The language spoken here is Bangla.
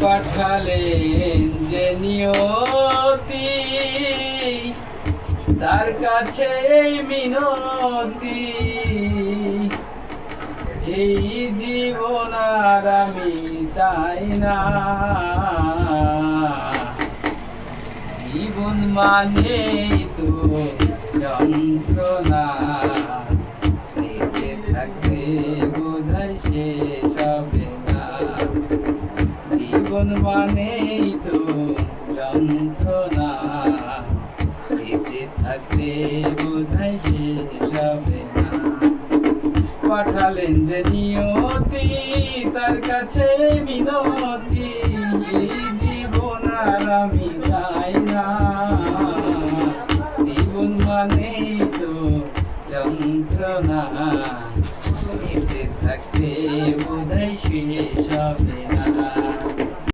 পাঠালেন যে নিয়তি, তার কাছে এই মিনতি, এই জীবন আর আমি চাই না। জীবন মানেই তো যন্ত্রণা, বেঁচে থাকতে বোধহয় শেষ হবে না। জীবন মানেই তো যন্ত্রণা, বেঁচে থাকতে বোধহয় শেষ হবে না। পাঠালেন যে নিয়তি, তার কাছে মিনতি,